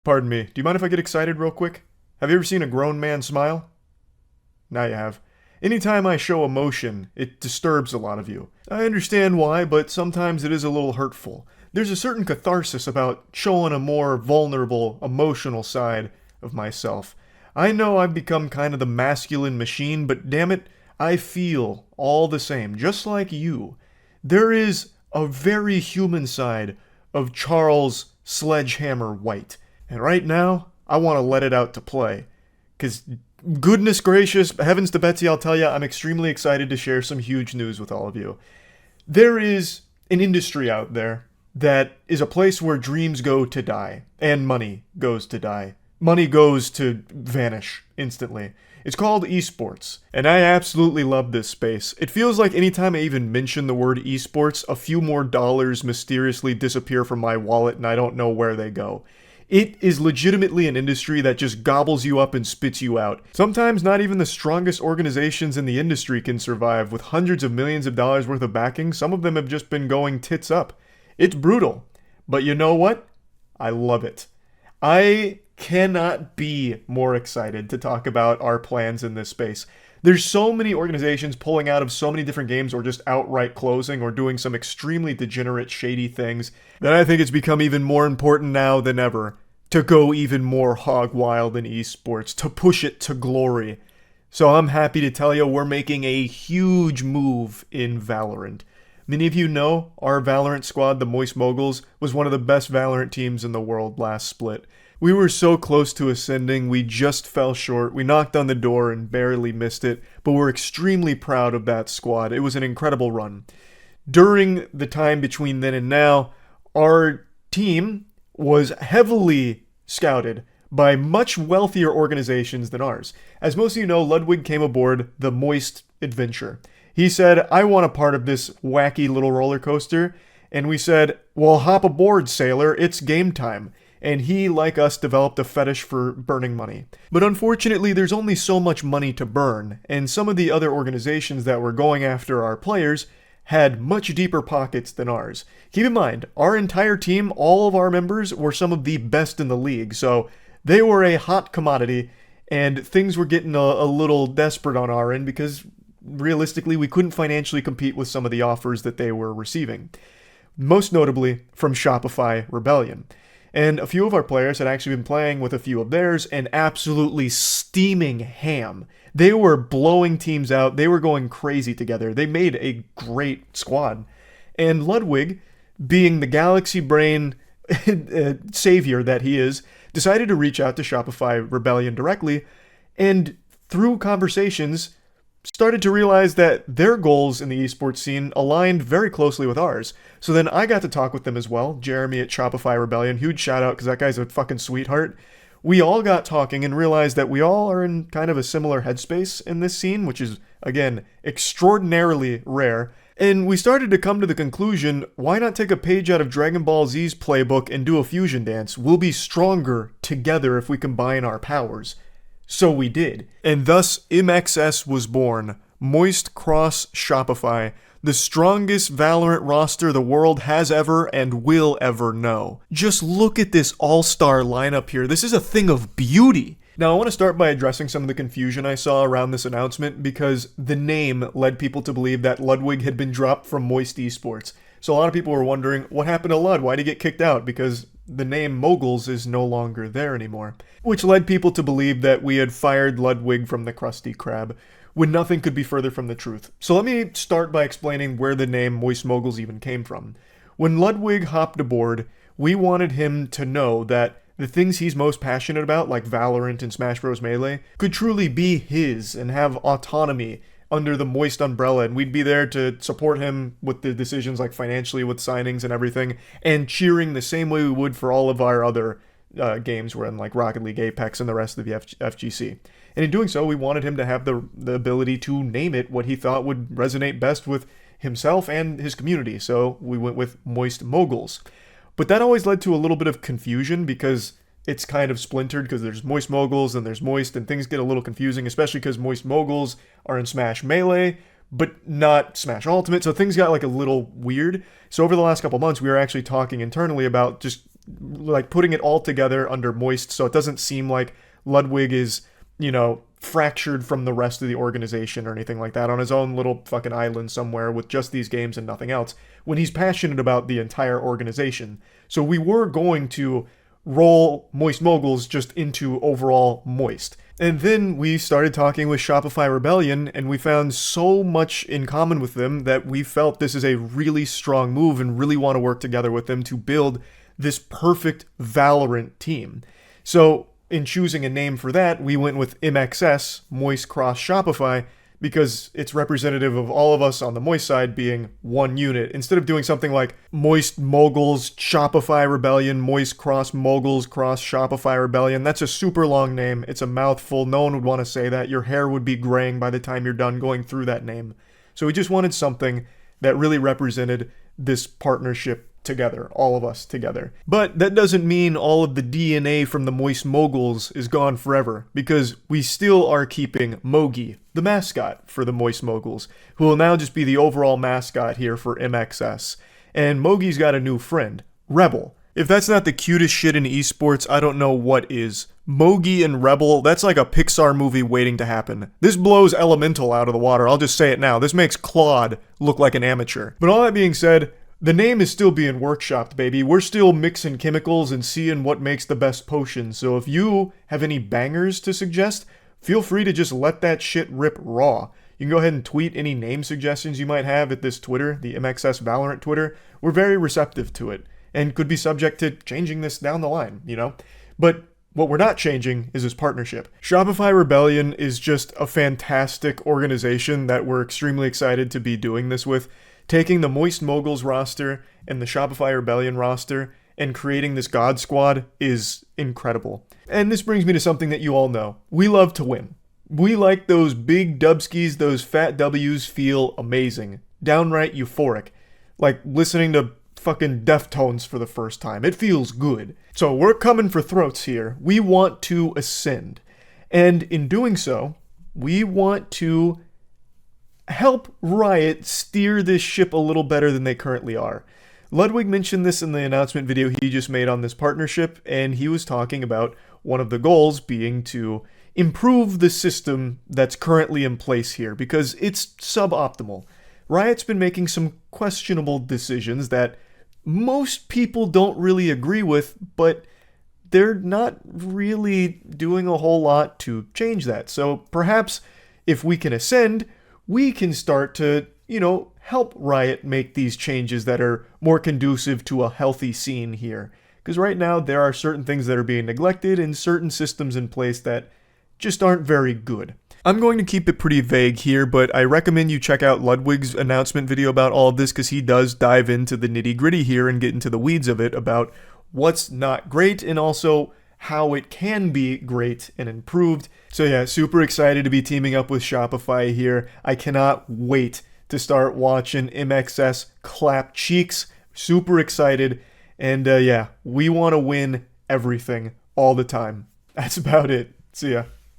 Pardon me, do you mind if I get excited real quick? Have you ever seen a grown man smile? Now you have. Anytime I show emotion, it disturbs a lot of you. I understand why, but sometimes it is a little hurtful. There's a certain catharsis about showing a more vulnerable, emotional side of myself. I know I've become kind of the masculine machine, but damn it, I feel all the same, just like you. There is a very human side of Charles Sledgehammer White. And right now, I want to let it out to play. Because, goodness gracious, heavens to Betsy, I'll tell you, I'm extremely excited to share some huge news with all of you. There is an industry out there that is a place where dreams go to die, and money goes to die. Money goes to vanish instantly. It's called esports, and I absolutely love this space. It feels like anytime I even mention the word esports, a few more dollars mysteriously disappear from my wallet and I don't know where they go. It is legitimately an industry that just gobbles you up and spits you out. Sometimes not even the strongest organizations in the industry can survive. With hundreds of millions of dollars worth of backing, some of them have just been going tits up. It's brutal. But you know what? I love it. I cannot be more excited to talk about our plans in this space. There's so many organizations pulling out of so many different games or just outright closing or doing some extremely degenerate, shady things that I think it's become even more important now than ever to go even more hog wild in esports, to push it to glory. So I'm happy to tell you we're making a huge move in Valorant. Many of you know our Valorant squad, the Moist Moguls, was one of the best Valorant teams in the world last split. We were so close to ascending, we just fell short. We knocked on the door and barely missed it, but we're extremely proud of that squad. It was an incredible run. During the time between then and now, our team was heavily scouted by much wealthier organizations than ours. As most of you know, Ludwig came aboard the Moist adventure. He said, I want a part of this wacky little roller coaster. And we said, well, hop aboard, sailor. It's game time. And he, like us, developed a fetish for burning money. But unfortunately, there's only so much money to burn, and some of the other organizations that were going after our players had much deeper pockets than ours. Keep in mind, our entire team, all of our members, were some of the best in the league, so they were a hot commodity, and things were getting a little desperate on our end because, realistically, we couldn't financially compete with some of the offers that they were receiving. Most notably from Shopify Rebellion. And a few of our players had actually been playing with a few of theirs and absolutely steaming ham. They were blowing teams out. They were going crazy together. They made a great squad. And Ludwig, being the galaxy brain savior that he is, decided to reach out to Shopify Rebellion directly, and through conversations started to realize that their goals in the esports scene aligned very closely with ours. So then I got to talk with them as well. Jeremy at Shopify Rebellion, huge shout out because that guy's a fucking sweetheart. We all got talking and realized that we all are in kind of a similar headspace in this scene, which is, again, extraordinarily rare. And we started to come to the conclusion, why not take a page out of Dragon Ball Z's playbook and do a fusion dance? We'll be stronger together if we combine our powers. So we did. And thus MXS was born. Moist Cross Shopify. The strongest Valorant roster the world has ever and will ever know. Just look at this all-star lineup here. This is a thing of beauty. Now I want to start by addressing some of the confusion I saw around this announcement because the name led people to believe that Ludwig had been dropped from Moist Esports. So a lot of people were wondering, what happened to Lud? Why did he get kicked out? Because the name Moguls is no longer there anymore. Which led people to believe that we had fired Ludwig from the Krusty Krab, when nothing could be further from the truth. So let me start by explaining where the name Moist Moguls even came from. When Ludwig hopped aboard, we wanted him to know that the things he's most passionate about, like Valorant and Smash Bros. Melee, could truly be his and have autonomy under the Moist umbrella, and we'd be there to support him with the decisions like financially with signings and everything, and cheering the same way we would for all of our other games were in like Rocket League, Apex, and the rest of the FGC. And in doing so, we wanted him to have the ability to name it what he thought would resonate best with himself and his community, so we went with Moist Moguls. But that always led to a little bit of confusion because it's kind of splintered because there's Moist Moguls and there's Moist, and things get a little confusing, especially because Moist Moguls are in Smash Melee, but not Smash Ultimate, so things got like a little weird. So over the last couple months, we were actually talking internally about just like putting it all together under Moist so it doesn't seem like Ludwig is, fractured from the rest of the organization or anything like that on his own little fucking island somewhere with just these games and nothing else, when he's passionate about the entire organization. So we were going to roll Moist Moguls just into overall Moist. And then we started talking with Shopify Rebellion, and we found so much in common with them that we felt this is a really strong move and really want to work together with them to build this perfect Valorant team. So in choosing a name for that, we went with MXS, Moist Cross Shopify, because it's representative of all of us on the Moist side being one unit. Instead of doing something like Moist Moguls Shopify Rebellion, Moist Cross Moguls Cross Shopify Rebellion, that's a super long name. It's a mouthful. No one would want to say that. Your hair would be graying by the time you're done going through that name. So we just wanted something that really represented this partnership together, all of us together. But that doesn't mean all of the DNA from the Moist Moguls is gone forever, because we still are keeping Mogi, the mascot for the Moist Moguls, who will now just be the overall mascot here for MXS. And Mogi's got a new friend, Rebel. If that's not the cutest shit in esports, I don't know what is. Mogi and Rebel, that's like a Pixar movie waiting to happen. This blows Elemental out of the water, I'll just say it now. This makes Claude look like an amateur. But all that being said, the name is still being workshopped, baby. We're still mixing chemicals and seeing what makes the best potion. So if you have any bangers to suggest, feel free to just let that shit rip raw. You can go ahead and tweet any name suggestions you might have at this Twitter, the MXS Valorant Twitter. We're very receptive to it and could be subject to changing this down the line, But what we're not changing is this partnership. Shopify Rebellion is just a fantastic organization that we're extremely excited to be doing this with. Taking the Moist Moguls roster and the Shopify Rebellion roster and creating this God Squad is incredible. And this brings me to something that you all know. We love to win. We like those big dubskis, those fat W's feel amazing. Downright euphoric. Like listening to fucking Deftones for the first time. It feels good. So we're coming for throats here. We want to ascend. And in doing so, we want to help Riot steer this ship a little better than they currently are. Ludwig mentioned this in the announcement video he just made on this partnership, and he was talking about one of the goals being to improve the system that's currently in place here, because it's suboptimal. Riot's been making some questionable decisions that most people don't really agree with, but they're not really doing a whole lot to change that. So perhaps if we can ascend, we can start to, help Riot make these changes that are more conducive to a healthy scene here. Because right now, there are certain things that are being neglected and certain systems in place that just aren't very good. I'm going to keep it pretty vague here, but I recommend you check out Ludwig's announcement video about all of this, because he does dive into the nitty-gritty here and get into the weeds of it about what's not great and also how it can be great and improved. So yeah, super excited to be teaming up with Shopify here. I cannot wait to start watching MXS clap cheeks. Super excited. And yeah, we want to win everything all the time. That's about it. See ya.